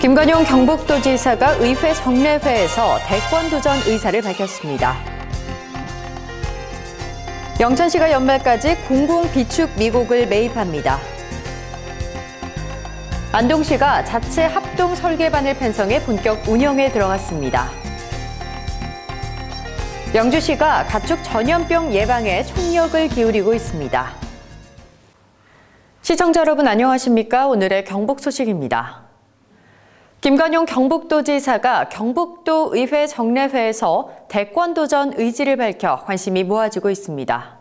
김관용 경북도지사가 의회 정례회에서 대권 도전 의사를 밝혔습니다. 영천시가 연말까지 공공비축 미곡을 매입합니다. 안동시가 자체 합동 설계반을 편성해 본격 운영에 들어갔습니다. 영주시가 가축 전염병 예방에 총력을 기울이고 있습니다. 시청자 여러분 안녕하십니까? 오늘의 경북 소식입니다. 김관용 경북도지사가 경북도 의회 정례회에서 대권 도전 의지를 밝혀 관심이 모아지고 있습니다.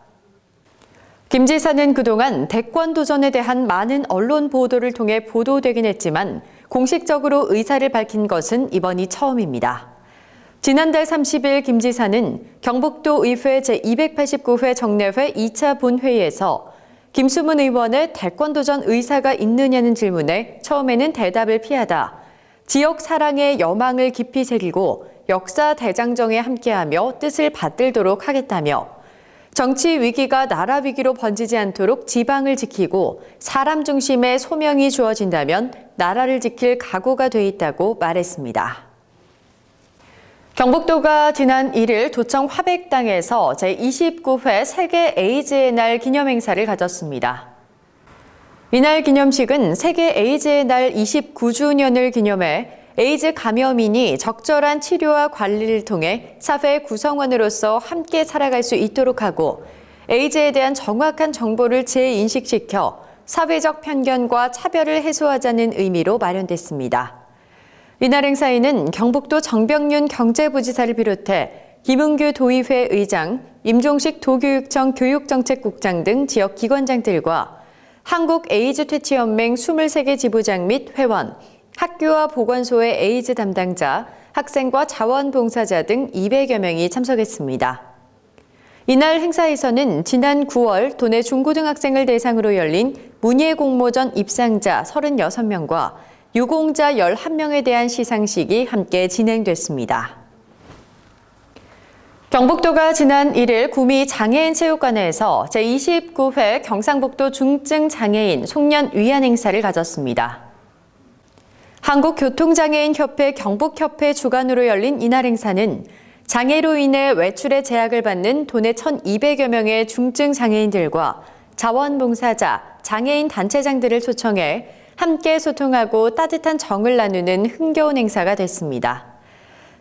김 지사는 그동안 대권 도전에 대한 많은 언론 보도를 통해 보도되긴 했지만 공식적으로 의사를 밝힌 것은 이번이 처음입니다. 지난달 30일 김 지사는 경북도 의회 제289회 정례회 2차 본회의에서 김수문 의원의 대권 도전 의사가 있느냐는 질문에 처음에는 대답을 피하다 지역 사랑의 여망을 깊이 새기고 역사 대장정에 함께하며 뜻을 받들도록 하겠다며 정치 위기가 나라 위기로 번지지 않도록 지방을 지키고 사람 중심의 소명이 주어진다면 나라를 지킬 각오가 돼 있다고 말했습니다. 경북도가 지난 1일 도청 화백당에서 제29회 세계 에이즈의 날 기념행사를 가졌습니다. 이날 기념식은 세계 에이즈의 날 29주년을 기념해 에이즈 감염인이 적절한 치료와 관리를 통해 사회 구성원으로서 함께 살아갈 수 있도록 하고 에이즈에 대한 정확한 정보를 재인식시켜 사회적 편견과 차별을 해소하자는 의미로 마련됐습니다. 이날 행사에는 경북도 정병윤 경제부지사를 비롯해 김은규 도의회 의장, 임종식 도교육청 교육정책국장 등 지역 기관장들과 한국 에이즈 퇴치연맹 23개 지부장 및 회원, 학교와 보건소의 에이즈 담당자, 학생과 자원봉사자 등 200여 명이 참석했습니다. 이날 행사에서는 지난 9월 도내 중고등학생을 대상으로 열린 문예공모전 입상자 36명과 유공자 11명에 대한 시상식이 함께 진행됐습니다. 경북도가 지난 1일 구미 장애인체육관에서 제29회 경상북도 중증장애인 송년 위안 행사를 가졌습니다. 한국교통장애인협회 경북협회 주관으로 열린 이날 행사는 장애로 인해 외출에 제약을 받는 도내 1,200여 명의 중증장애인들과 자원봉사자, 장애인 단체장들을 초청해 함께 소통하고 따뜻한 정을 나누는 흥겨운 행사가 됐습니다.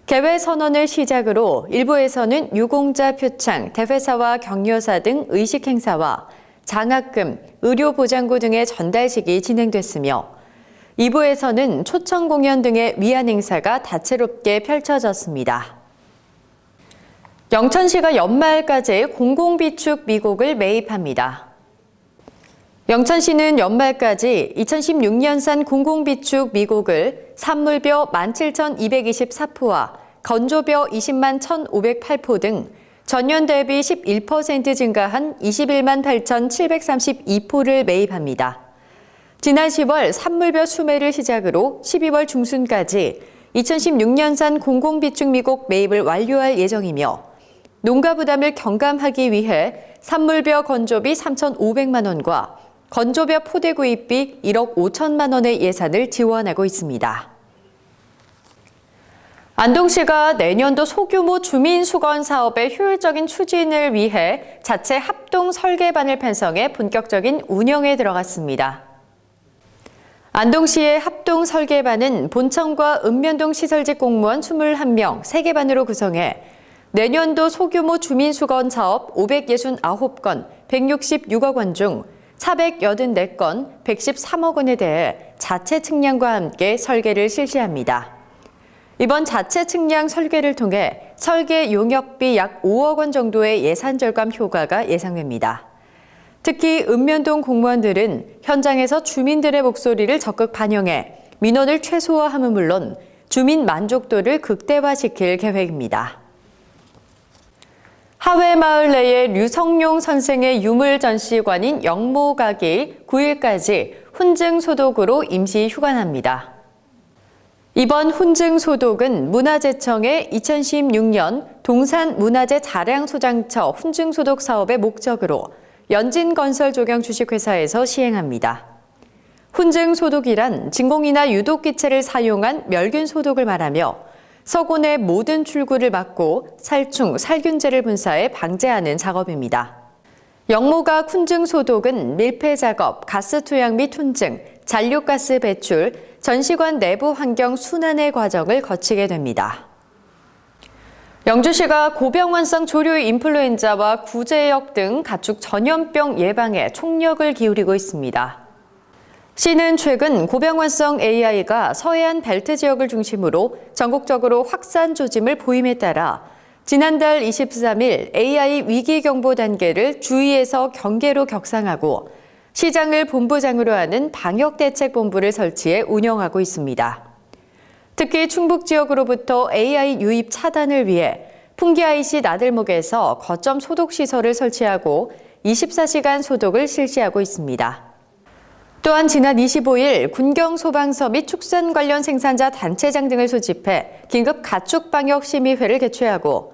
개회 선언을 시작으로 1부에서는 유공자 표창, 대회사와 격려사 등 의식 행사와 장학금, 의료보장구 등의 전달식이 진행됐으며 2부에서는 초청 공연 등의 위안 행사가 다채롭게 펼쳐졌습니다. 영천시가 연말까지 공공비축 미곡을 매입합니다. 영천시는 연말까지 2016년산 공공비축 미곡을 산물벼 17,224포와 건조벼 20만 1,508포 등 전년 대비 11% 증가한 21만 8,732포를 매입합니다. 지난 10월 산물벼 수매를 시작으로 12월 중순까지 2016년산 공공비축 미곡 매입을 완료할 예정이며 농가 부담을 경감하기 위해 산물벼 건조비 3,500만 원과 건조벼 포대 구입비 1억 5천만 원의 예산을 지원하고 있습니다. 안동시가 내년도 소규모 주민수건 사업의 효율적인 추진을 위해 자체 합동 설계반을 편성해 본격적인 운영에 들어갔습니다. 안동시의 합동 설계반은 본청과 읍면동 시설직 공무원 21명 3개반으로 구성해 내년도 소규모 주민수건 사업 569건, 166억 원 중 484건, 113억 원에 대해 자체 측량과 함께 설계를 실시합니다. 이번 자체 측량 설계를 통해 설계 용역비 약 5억 원 정도의 예산 절감 효과가 예상됩니다. 특히 읍면동 공무원들은 현장에서 주민들의 목소리를 적극 반영해 민원을 최소화함은 물론 주민 만족도를 극대화시킬 계획입니다. 하회마을 내의 류성룡 선생의 유물 전시관인 영모각이 9일까지 훈증소독으로 임시 휴관합니다. 이번 훈증소독은 문화재청의 2016년 동산문화재 자량소장처 훈증소독 사업의 목적으로 연진건설 조경 주식회사에서 시행합니다. 훈증 소독이란 진공이나 유독기체를 사용한 멸균 소독을 말하며 서곤의 모든 출구를 막고 살충, 살균제를 분사해 방제하는 작업입니다. 영모각 훈증 소독은 밀폐 작업, 가스 투약 및 훈증, 잔류가스 배출, 전시관 내부 환경 순환의 과정을 거치게 됩니다. 영주시가 고병환성 조류 인플루엔자와 구제역 등 가축 전염병 예방에 총력을 기울이고 있습니다. 시는 최근 고병환성 AI가 서해안 벨트 지역을 중심으로 전국적으로 확산 조짐을 보임에 따라 지난달 23일 AI 위기경보 단계를 주의에서 경계로 격상하고 시장을 본부장으로 하는 방역대책본부를 설치해 운영하고 있습니다. 특히 충북 지역으로부터 AI 유입 차단을 위해 풍기 IC 나들목에서 거점 소독시설을 설치하고 24시간 소독을 실시하고 있습니다. 또한 지난 25일 군경소방서 및 축산 관련 생산자 단체장 등을 소집해 긴급 가축 방역 심의회를 개최하고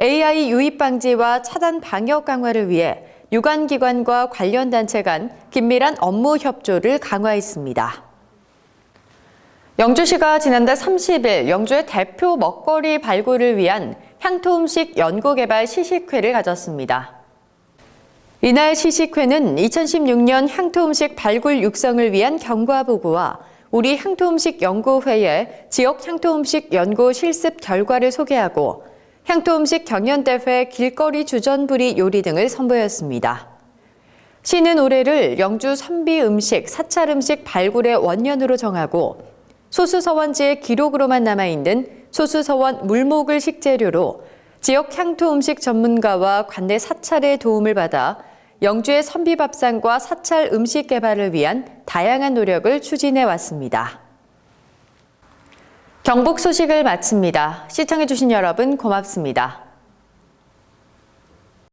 AI 유입 방지와 차단 방역 강화를 위해 유관기관과 관련 단체 간 긴밀한 업무 협조를 강화했습니다. 영주시가 지난달 30일 영주의 대표 먹거리 발굴을 위한 향토음식 연구개발 시식회를 가졌습니다. 이날 시식회는 2016년 향토음식 발굴 육성을 위한 경과보고와 우리 향토음식 연구회의 지역 향토음식 연구 실습 결과를 소개하고 향토음식 경연대회 길거리 주전부리 요리 등을 선보였습니다. 시는 올해를 영주 선비 음식, 사찰 음식 발굴의 원년으로 정하고 소수서원지의 기록으로만 남아있는 소수서원 물목을 식재료로 지역 향토 음식 전문가와 관내 사찰의 도움을 받아 영주의 선비밥상과 사찰 음식 개발을 위한 다양한 노력을 추진해 왔습니다. 경북 소식을 마칩니다. 시청해주신 여러분 고맙습니다.